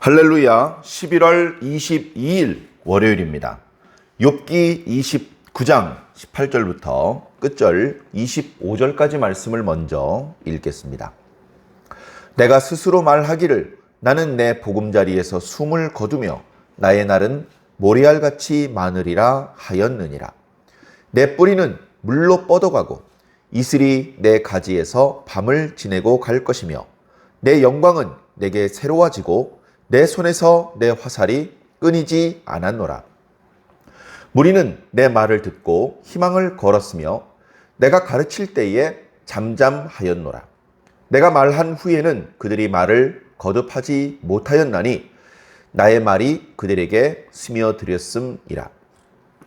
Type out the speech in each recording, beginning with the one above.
할렐루야. 11월 22일 월요일입니다. 욥기 29장 18절부터 끝절 25절까지 말씀을 먼저 읽겠습니다. 내가 스스로 말하기를 나는 내 보금자리에서 숨을 거두며 나의 날은 모래알같이 많으리라 하였느니라. 내 뿌리는 물로 뻗어가고 이슬이 내 가지에서 밤을 지내고 갈 것이며 내 영광은 내게 새로워지고 내 손에서 내 화살이 끊이지 않았노라. 무리는 내 말을 듣고 희망을 걸었으며 내가 가르칠 때에 잠잠하였노라. 내가 말한 후에는 그들이 말을 거듭하지 못하였나니 나의 말이 그들에게 스며들었음이라.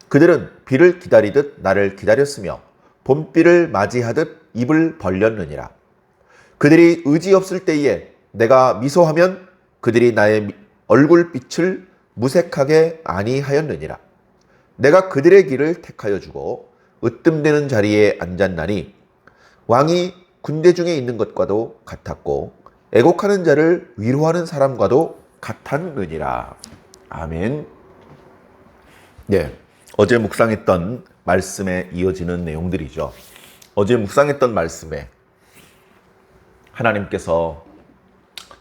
그들은 비를 기다리듯 나를 기다렸으며 봄비를 맞이하듯 입을 벌렸느니라. 그들이 의지 없을 때에 내가 미소하면 그들이 나의 얼굴빛을 무색하게 아니하였느니라. 내가 그들의 길을 택하여 주고 으뜸되는 자리에 앉았나니 왕이 군대 중에 있는 것과도 같았고 애곡하는 자를 위로하는 사람과도 같았느니라. 아멘. 네, 어제 묵상했던 말씀에 이어지는 내용들이죠. 어제 묵상했던 말씀에 하나님께서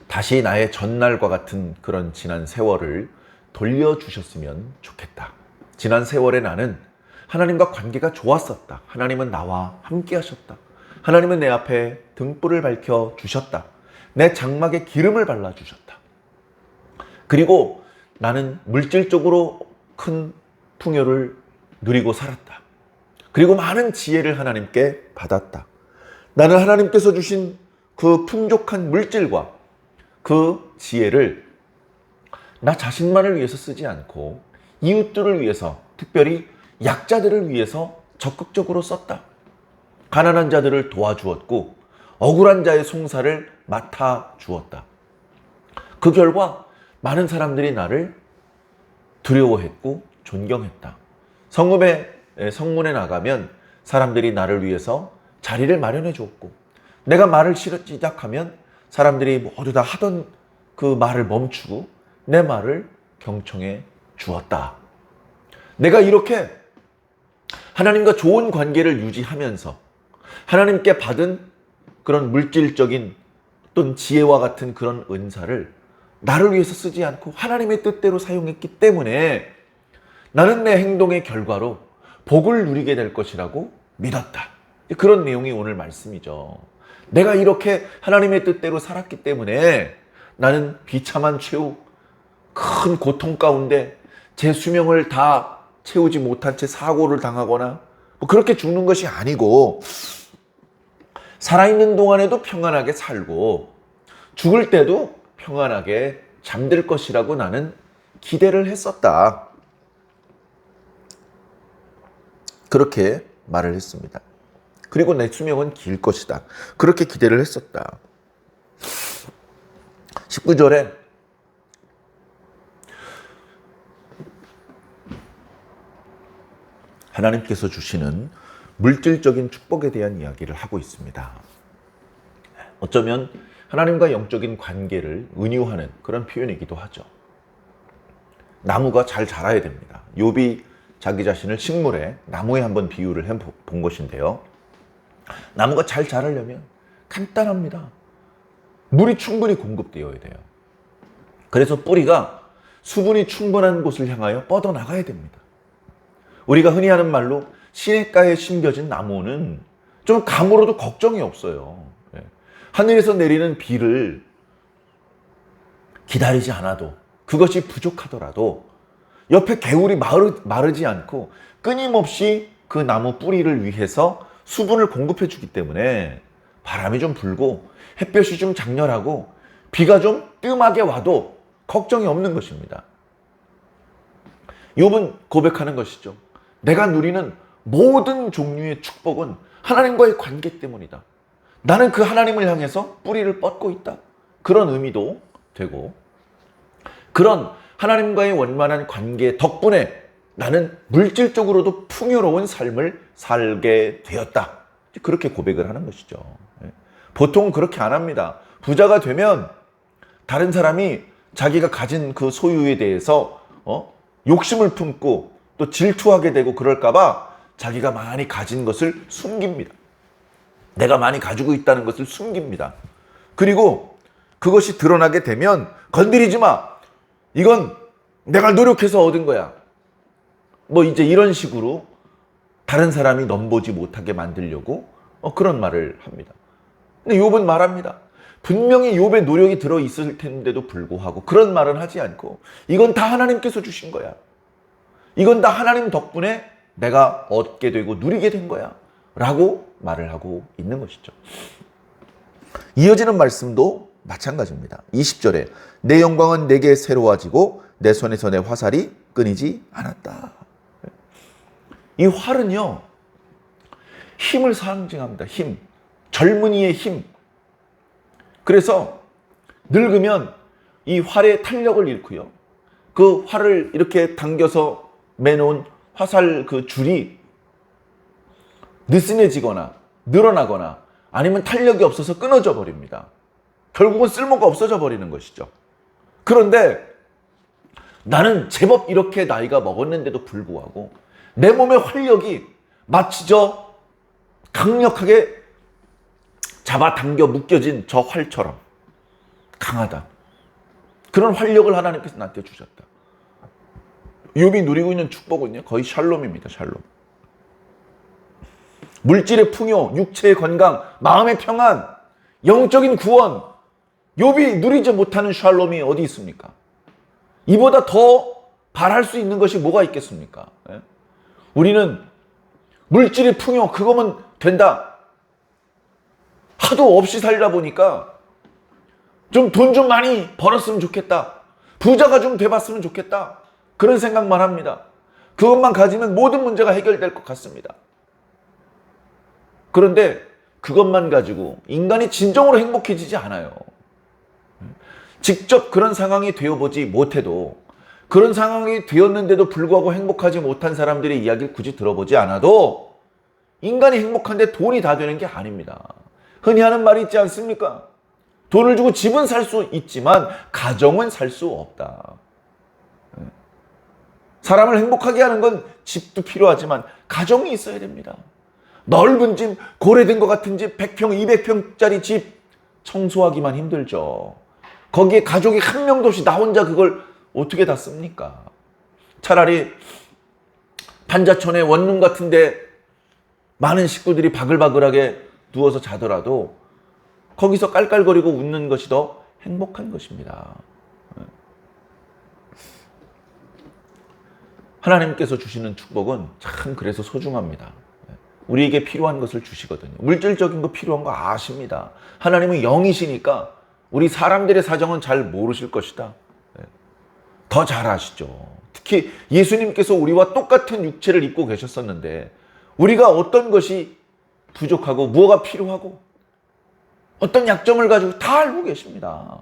다시 나의 전날과 같은 그런 지난 세월을 돌려주셨으면 좋겠다. 지난 세월에 나는 하나님과 관계가 좋았었다. 하나님은 나와 함께 하셨다. 하나님은 내 앞에 등불을 밝혀주셨다. 내 장막에 기름을 발라주셨다. 그리고 나는 물질적으로 큰 풍요를 누리고 살았다. 그리고 많은 지혜를 하나님께 받았다. 나는 하나님께서 주신 그 풍족한 물질과 그 지혜를 나 자신만을 위해서 쓰지 않고 이웃들을 위해서, 특별히 약자들을 위해서 적극적으로 썼다. 가난한 자들을 도와주었고 억울한 자의 송사를 맡아주었다. 그 결과 많은 사람들이 나를 두려워했고 존경했다. 성문에 나가면 사람들이 나를 위해서 자리를 마련해 주었고 내가 말을 시작하면 사람들이 모두 다 하던 그 말을 멈추고 내 말을 경청해 주었다. 내가 이렇게 하나님과 좋은 관계를 유지하면서 하나님께 받은 그런 물질적인 어떤 지혜와 같은 그런 은사를 나를 위해서 쓰지 않고 하나님의 뜻대로 사용했기 때문에 나는 내 행동의 결과로 복을 누리게 될 것이라고 믿었다. 그런 내용이 오늘 말씀이죠. 내가 이렇게 하나님의 뜻대로 살았기 때문에 나는 비참한 최후, 큰 고통 가운데 제 수명을 다 채우지 못한 채 사고를 당하거나 그렇게 죽는 것이 아니고 살아있는 동안에도 평안하게 살고 죽을 때도 평안하게 잠들 것이라고 나는 기대를 했었다. 그렇게 말을 했습니다. 그리고 내 수명은 길 것이다. 그렇게 기대를 했었다. 19절에 하나님께서 주시는 물질적인 축복에 대한 이야기를 하고 있습니다. 어쩌면 하나님과 영적인 관계를 은유하는 그런 표현이기도 하죠. 나무가 잘 자라야 됩니다. 욥이 자기 자신을 식물에, 나무에 한번 비유를 해본 것인데요. 나무가 잘 자라려면 간단합니다. 물이 충분히 공급되어야 돼요. 그래서 뿌리가 수분이 충분한 곳을 향하여 뻗어나가야 됩니다. 우리가 흔히 하는 말로 시냇가에 심겨진 나무는 좀 가물어도 걱정이 없어요. 하늘에서 내리는 비를 기다리지 않아도, 그것이 부족하더라도 옆에 개울이 마르지 않고 끊임없이 그 나무 뿌리를 위해서 수분을 공급해 주기 때문에 바람이 좀 불고 햇볕이 좀 장렬하고 비가 좀 뜸하게 와도 걱정이 없는 것입니다. 욥은 고백하는 것이죠. 내가 누리는 모든 종류의 축복은 하나님과의 관계 때문이다. 나는 그 하나님을 향해서 뿌리를 뻗고 있다. 그런 의미도 되고, 그런 하나님과의 원만한 관계 덕분에 나는 물질적으로도 풍요로운 삶을 살게 되었다. 그렇게 고백을 하는 것이죠. 보통 그렇게 안 합니다. 부자가 되면 다른 사람이 자기가 가진 그 소유에 대해서 욕심을 품고 또 질투하게 되고 그럴까봐 자기가 많이 가진 것을 숨깁니다. 내가 많이 가지고 있다는 것을 숨깁니다. 그리고 그것이 드러나게 되면 건드리지 마. 이건 내가 노력해서 얻은 거야. 뭐 이제 이런 식으로 다른 사람이 넘보지 못하게 만들려고 그런 말을 합니다. 근데 욥은 말합니다. 분명히 욥의 노력이 들어있을 텐데도 불구하고 그런 말은 하지 않고 이건 다 하나님께서 주신 거야. 이건 다 하나님 덕분에 내가 얻게 되고 누리게 된 거야. 라고 말을 하고 있는 것이죠. 이어지는 말씀도 마찬가지입니다. 20절에 내 영광은 내게 새로워지고 내 손에서 내 화살이 끊이지 않았다. 이 활은요, 힘을 상징합니다. 힘. 젊은이의 힘. 그래서 늙으면 이 활의 탄력을 잃고요. 그 활을 이렇게 당겨서 매놓은 화살 그 줄이 느슨해지거나 늘어나거나 아니면 탄력이 없어서 끊어져 버립니다. 결국은 쓸모가 없어져 버리는 것이죠. 그런데 나는 제법 이렇게 나이가 먹었는데도 불구하고 내 몸의 활력이 마치 저 강력하게 잡아당겨 묶여진 저 활처럼 강하다. 그런 활력을 하나님께서 나한테 주셨다. 욥이 누리고 있는 축복은요, 거의 샬롬입니다. 샬롬. 물질의 풍요, 육체의 건강, 마음의 평안, 영적인 구원, 욥이 누리지 못하는 샬롬이 어디 있습니까? 이보다 더 바랄 수 있는 것이 뭐가 있겠습니까? 우리는 물질의 풍요, 그거면 된다. 하도 없이 살다 보니까 좀 돈 좀 많이 벌었으면 좋겠다. 부자가 좀 돼봤으면 좋겠다. 그런 생각만 합니다. 그것만 가지면 모든 문제가 해결될 것 같습니다. 그런데 그것만 가지고 인간이 진정으로 행복해지지 않아요. 직접 그런 상황이 되어보지 못해도 그런 상황이 되었는데도 불구하고 행복하지 못한 사람들의 이야기를 굳이 들어보지 않아도 인간이 행복한데 돈이 다 되는 게 아닙니다. 흔히 하는 말이 있지 않습니까? 돈을 주고 집은 살 수 있지만 가정은 살 수 없다. 사람을 행복하게 하는 건 집도 필요하지만 가정이 있어야 됩니다. 넓은 집, 고래된 것 같은 집, 100평, 200평짜리 집 청소하기만 힘들죠. 거기에 가족이 한 명도 없이 나 혼자 그걸 어떻게 다 씁니까? 차라리 반자촌의 원룸 같은데 많은 식구들이 바글바글하게 누워서 자더라도 거기서 깔깔거리고 웃는 것이 더 행복한 것입니다. 하나님께서 주시는 축복은 참 그래서 소중합니다. 우리에게 필요한 것을 주시거든요. 물질적인 거 필요한 거 아십니다. 하나님은 영이시니까 우리 사람들의 사정은 잘 모르실 것이다. 더 잘 아시죠. 특히 예수님께서 우리와 똑같은 육체를 입고 계셨었는데 우리가 어떤 것이 부족하고 무엇가 필요하고 어떤 약점을 가지고 다 알고 계십니다.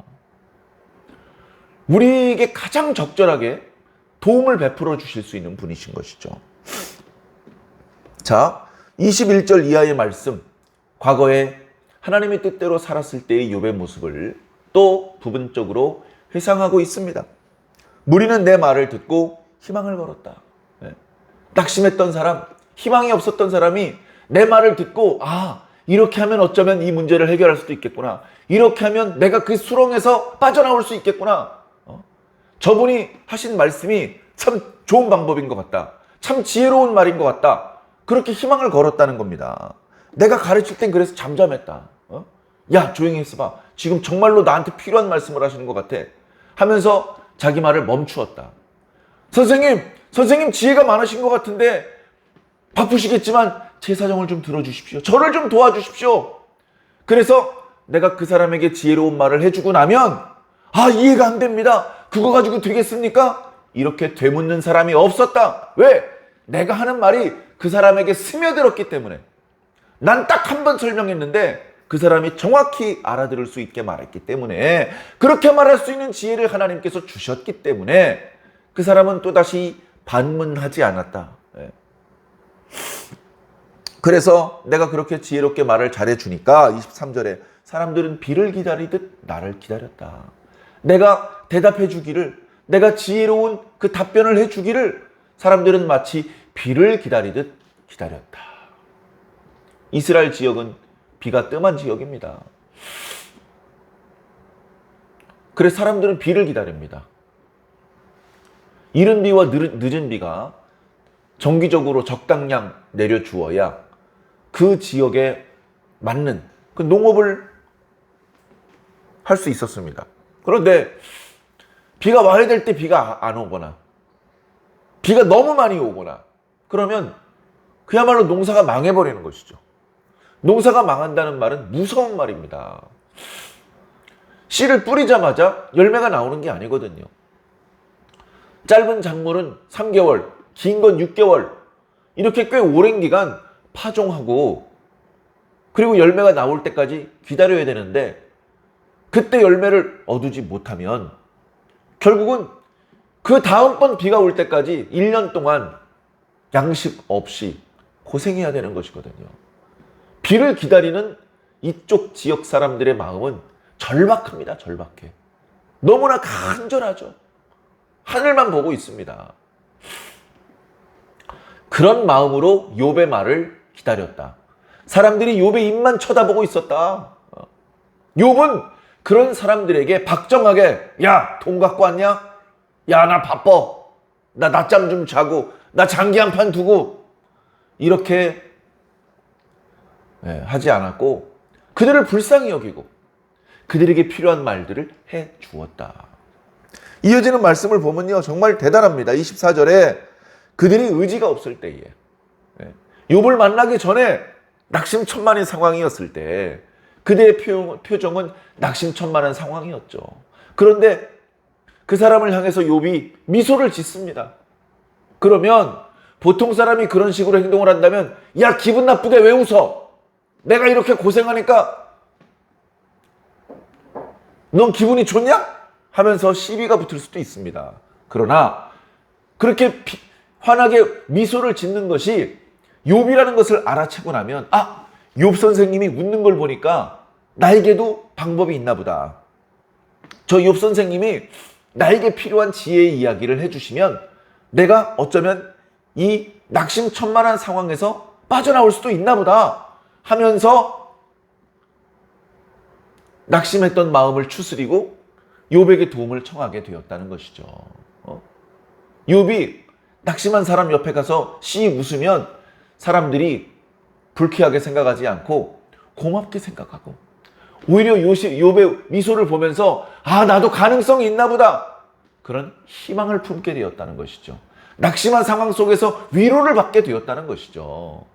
우리에게 가장 적절하게 도움을 베풀어 주실 수 있는 분이신 것이죠. 자, 21절 이하의 말씀, 과거에 하나님의 뜻대로 살았을 때의 욥의 모습을 또 부분적으로 회상하고 있습니다. 무리는 내 말을 듣고 희망을 걸었다. 낙심했던 사람, 희망이 없었던 사람이 내 말을 듣고 이렇게 하면 어쩌면 이 문제를 해결할 수도 있겠구나. 이렇게 하면 내가 그 수렁에서 빠져나올 수 있겠구나. 저분이 하신 말씀이 참 좋은 방법인 것 같다. 참 지혜로운 말인 것 같다. 그렇게 희망을 걸었다는 겁니다. 내가 가르칠 땐 그래서 잠잠했다. 야, 조용히 있어봐. 지금 정말로 나한테 필요한 말씀을 하시는 것 같아. 하면서 자기 말을 멈추었다. 선생님 지혜가 많으신 것 같은데 바쁘시겠지만 제 사정을 좀 들어주십시오. 저를 좀 도와주십시오. 그래서 내가 그 사람에게 지혜로운 말을 해주고 나면 이해가 안 됩니다. 그거 가지고 되겠습니까? 이렇게 되묻는 사람이 없었다. 왜? 내가 하는 말이 그 사람에게 스며들었기 때문에. 난 딱 한 번 설명했는데 그 사람이 정확히 알아들을 수 있게 말했기 때문에, 그렇게 말할 수 있는 지혜를 하나님께서 주셨기 때문에 그 사람은 또다시 반문하지 않았다. 그래서 내가 그렇게 지혜롭게 말을 잘해주니까 23절에 사람들은 비를 기다리듯 나를 기다렸다. 내가 대답해 주기를, 내가 지혜로운 그 답변을 해 주기를 사람들은 마치 비를 기다리듯 기다렸다. 이스라엘 지역은 비가 뜸한 지역입니다. 그래서 사람들은 비를 기다립니다. 이른 비와 늦은 비가 정기적으로 적당량 내려주어야 그 지역에 맞는 그 농업을 할 수 있었습니다. 그런데 비가 와야 될 때 비가 안 오거나 비가 너무 많이 오거나 그러면 그야말로 농사가 망해버리는 것이죠. 농사가 망한다는 말은 무서운 말입니다. 씨를 뿌리자마자 열매가 나오는 게 아니거든요. 짧은 작물은 3개월, 긴 건 6개월, 이렇게 꽤 오랜 기간 파종하고 그리고 열매가 나올 때까지 기다려야 되는데 그때 열매를 얻지 못하면 결국은 그 다음번 비가 올 때까지 1년 동안 양식 없이 고생해야 되는 것이거든요. 비를 기다리는 이쪽 지역 사람들의 마음은 절박합니다. 절박해. 너무나 간절하죠. 하늘만 보고 있습니다. 그런 마음으로 욥의 말을 기다렸다. 사람들이 욥의 입만 쳐다보고 있었다. 욥은 그런 사람들에게 박정하게, 야, 돈 갖고 왔냐? 야, 나 바빠. 나 낮잠 좀 자고, 나 장기 한 판 두고, 이렇게 하지 않았고 그들을 불쌍히 여기고 그들에게 필요한 말들을 해 주었다. 이어지는 말씀을 보면요, 정말 대단합니다. 24절에 그들이 의지가 없을 때에, 욥을 만나기 전에 낙심천만의 상황이었을 때 그들의 표정은 낙심천만한 상황이었죠. 그런데 그 사람을 향해서 욥이 미소를 짓습니다. 그러면 보통 사람이 그런 식으로 행동을 한다면, 야, 기분 나쁘게 왜 웃어? 내가 이렇게 고생하니까 넌 기분이 좋냐? 하면서 시비가 붙을 수도 있습니다. 그러나 그렇게 환하게 미소를 짓는 것이 욥이라는 것을 알아채고 나면, 아, 욥 선생님이 웃는 걸 보니까 나에게도 방법이 있나 보다. 저 욥 선생님이 나에게 필요한 지혜의 이야기를 해주시면 내가 어쩌면 이 낙심천만한 상황에서 빠져나올 수도 있나 보다 하면서 낙심했던 마음을 추스리고 욥에게 도움을 청하게 되었다는 것이죠. 욥이 낙심한 사람 옆에 가서 씩 웃으면 사람들이 불쾌하게 생각하지 않고 고맙게 생각하고, 오히려 욥의 미소를 보면서 아, 나도 가능성이 있나 보다, 그런 희망을 품게 되었다는 것이죠. 낙심한 상황 속에서 위로를 받게 되었다는 것이죠.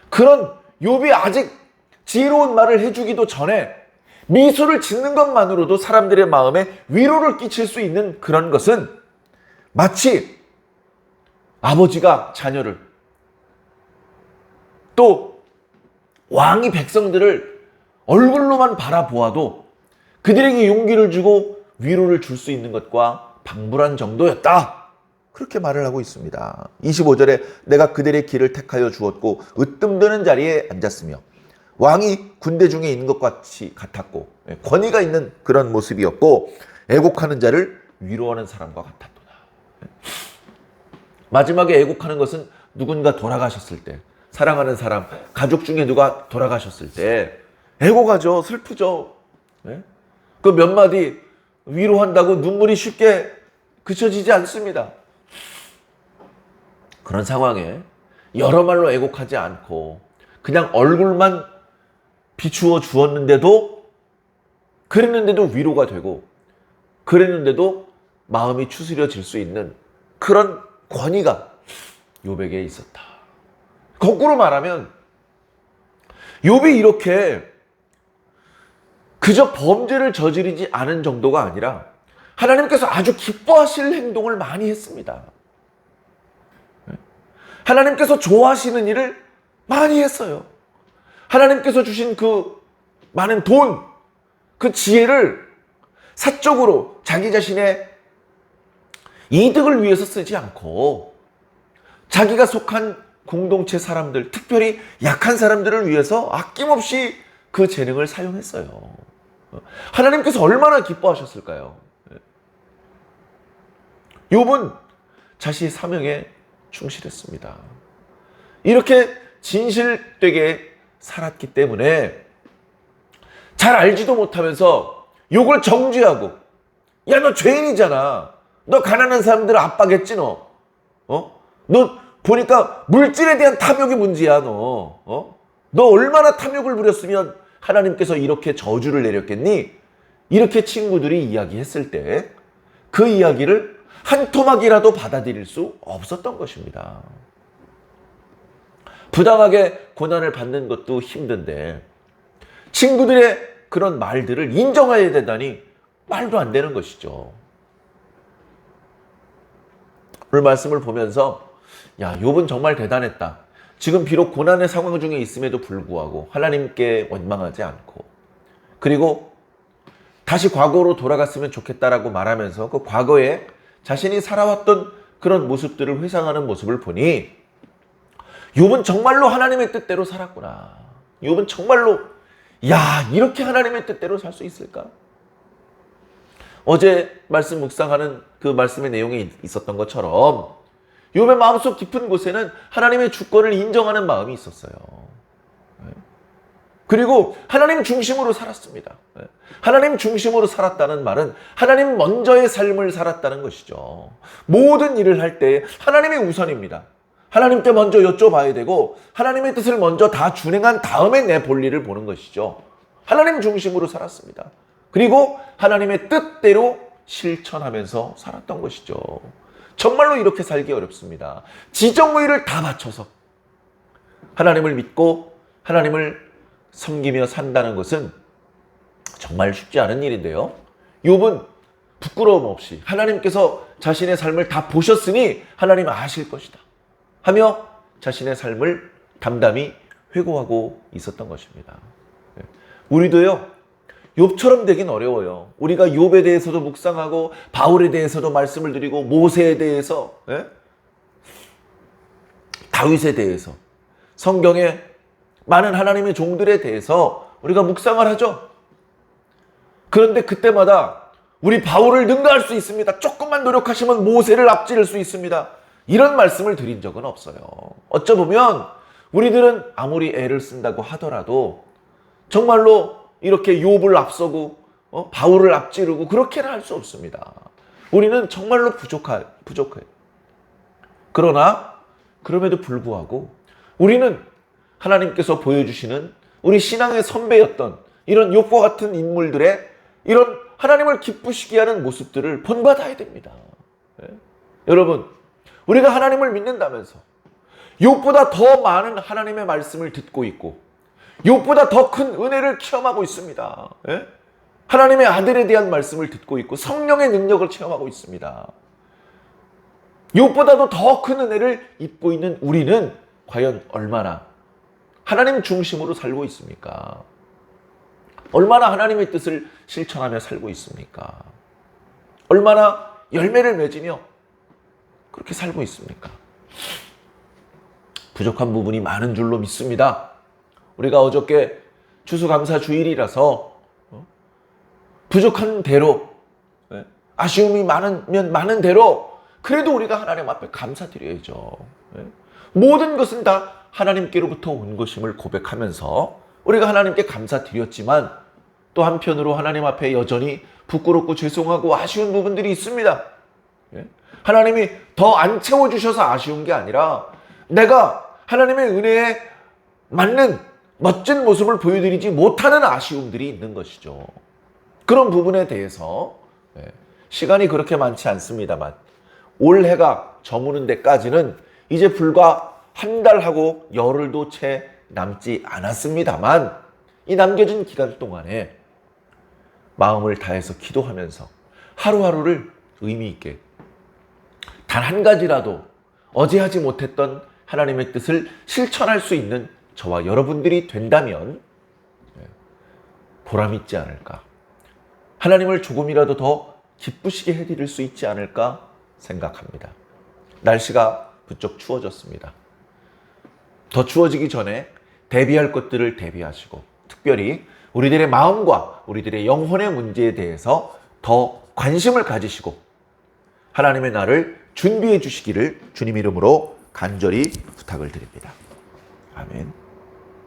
그런 욥이 아직 지혜로운 말을 해주기도 전에 미소를 짓는 것만으로도 사람들의 마음에 위로를 끼칠 수 있는 그런 것은 마치 아버지가 자녀를, 또 왕이 백성들을 얼굴로만 바라보아도 그들에게 용기를 주고 위로를 줄 수 있는 것과 방불한 정도였다. 그렇게 말을 하고 있습니다. 25절에 내가 그들의 길을 택하여 주었고 으뜸드는 자리에 앉았으며 왕이 군대 중에 있는 것 같았고 권위가 있는 그런 모습이었고 애곡하는 자를 위로하는 사람과 같았도다. 마지막에 애곡하는 것은 누군가 돌아가셨을 때, 사랑하는 사람, 가족 중에 누가 돌아가셨을 때 애곡하죠. 슬프죠. 그 몇 마디 위로한다고 눈물이 쉽게 그쳐지지 않습니다. 그런 상황에 여러 말로 애곡하지 않고 그냥 얼굴만 비추어 주었는데도, 그랬는데도 위로가 되고, 그랬는데도 마음이 추스려질 수 있는 그런 권위가 욥에게 있었다. 거꾸로 말하면 욥이 이렇게 그저 범죄를 저지르지 않은 정도가 아니라 하나님께서 아주 기뻐하실 행동을 많이 했습니다. 하나님께서 좋아하시는 일을 많이 했어요. 하나님께서 주신 그 많은 돈, 그 지혜를 사적으로 자기 자신의 이득을 위해서 쓰지 않고 자기가 속한 공동체 사람들, 특별히 약한 사람들을 위해서 아낌없이 그 재능을 사용했어요. 하나님께서 얼마나 기뻐하셨을까요? 욥은 자신의 사명에 충실했습니다. 이렇게 진실되게 살았기 때문에 잘 알지도 못하면서 욕을 정죄하고, 야, 너 죄인이잖아. 너 가난한 사람들 압박했지, 너. 너 보니까 물질에 대한 탐욕이 문제야, 너. 너 얼마나 탐욕을 부렸으면 하나님께서 이렇게 저주를 내렸겠니? 이렇게 친구들이 이야기했을 때 그 이야기를 한 토막이라도 받아들일 수 없었던 것입니다. 부당하게 고난을 받는 것도 힘든데 친구들의 그런 말들을 인정해야 되다니 말도 안 되는 것이죠. 오늘 말씀을 보면서 야, 욥은 정말 대단했다. 지금 비록 고난의 상황 중에 있음에도 불구하고 하나님께 원망하지 않고, 그리고 다시 과거로 돌아갔으면 좋겠다라고 말하면서 그 과거에 자신이 살아왔던 그런 모습들을 회상하는 모습을 보니 욥은 정말로 하나님의 뜻대로 살았구나. 욥은 정말로 야, 이렇게 하나님의 뜻대로 살 수 있을까? 어제 말씀 묵상하는 그 말씀의 내용이 있었던 것처럼 욥의 마음속 깊은 곳에는 하나님의 주권을 인정하는 마음이 있었어요. 그리고 하나님 중심으로 살았습니다. 하나님 중심으로 살았다는 말은 하나님 먼저의 삶을 살았다는 것이죠. 모든 일을 할 때 하나님이 우선입니다. 하나님께 먼저 여쭤봐야 되고 하나님의 뜻을 먼저 다 준행한 다음에 내 볼일을 보는 것이죠. 하나님 중심으로 살았습니다. 그리고 하나님의 뜻대로 실천하면서 살았던 것이죠. 정말로 이렇게 살기 어렵습니다. 지정의를 다 바쳐서 하나님을 믿고 하나님을 섬기며 산다는 것은 정말 쉽지 않은 일인데요. 욥은 부끄러움 없이 하나님께서 자신의 삶을 다 보셨으니 하나님 아실 것이다 하며 자신의 삶을 담담히 회고하고 있었던 것입니다. 우리도요, 욥처럼 되긴 어려워요. 우리가 욥에 대해서도 묵상하고 바울에 대해서도 말씀을 드리고 모세에 대해서, 다윗에 대해서, 성경에 많은 하나님의 종들에 대해서 우리가 묵상을 하죠. 그런데 그때마다 우리 바울을 능가할 수 있습니다. 조금만 노력하시면 모세를 앞지를 수 있습니다. 이런 말씀을 드린 적은 없어요. 어쩌보면 우리들은 아무리 애를 쓴다고 하더라도 정말로 이렇게 욥을 앞서고 바울을 앞지르고 그렇게는 할 수 없습니다. 우리는 정말로 부족해요. 그러나 그럼에도 불구하고 우리는 하나님께서 보여주시는 우리 신앙의 선배였던 이런 욥과 같은 인물들의 이런 하나님을 기쁘시게 하는 모습들을 본받아야 됩니다. 여러분, 우리가 하나님을 믿는다면서 욥보다 더 많은 하나님의 말씀을 듣고 있고 욥보다 더 큰 은혜를 체험하고 있습니다. 하나님의 아들에 대한 말씀을 듣고 있고 성령의 능력을 체험하고 있습니다. 욥보다도 더 큰 은혜를 입고 있는 우리는 과연 얼마나 하나님 중심으로 살고 있습니까? 얼마나 하나님의 뜻을 실천하며 살고 있습니까? 얼마나 열매를 맺으며 그렇게 살고 있습니까? 부족한 부분이 많은 줄로 믿습니다. 우리가 어저께 추수감사 주일이라서 부족한 대로, 아쉬움이 많으면 많은 대로 그래도 우리가 하나님 앞에 감사드려야죠. 모든 것은 다 하나님께로부터 온 것임을 고백하면서 우리가 하나님께 감사드렸지만 또 한편으로 하나님 앞에 여전히 부끄럽고 죄송하고 아쉬운 부분들이 있습니다. 하나님이 더 안 채워주셔서 아쉬운 게 아니라 내가 하나님의 은혜에 맞는 멋진 모습을 보여드리지 못하는 아쉬움들이 있는 것이죠. 그런 부분에 대해서 시간이 그렇게 많지 않습니다만 올해가 저무는 데까지는 이제 불과 한 달하고 열흘도 채 남지 않았습니다만 이 남겨진 기간 동안에 마음을 다해서 기도하면서 하루하루를 의미 있게 단 한 가지라도 어제 하지 못했던 하나님의 뜻을 실천할 수 있는 저와 여러분들이 된다면 보람 있지 않을까, 하나님을 조금이라도 더 기쁘시게 해드릴 수 있지 않을까 생각합니다. 날씨가 부쩍 추워졌습니다. 더 추워지기 전에 대비할 것들을 대비하시고 특별히 우리들의 마음과 우리들의 영혼의 문제에 대해서 더 관심을 가지시고 하나님의 날을 준비해 주시기를 주님 이름으로 간절히 부탁을 드립니다. 아멘.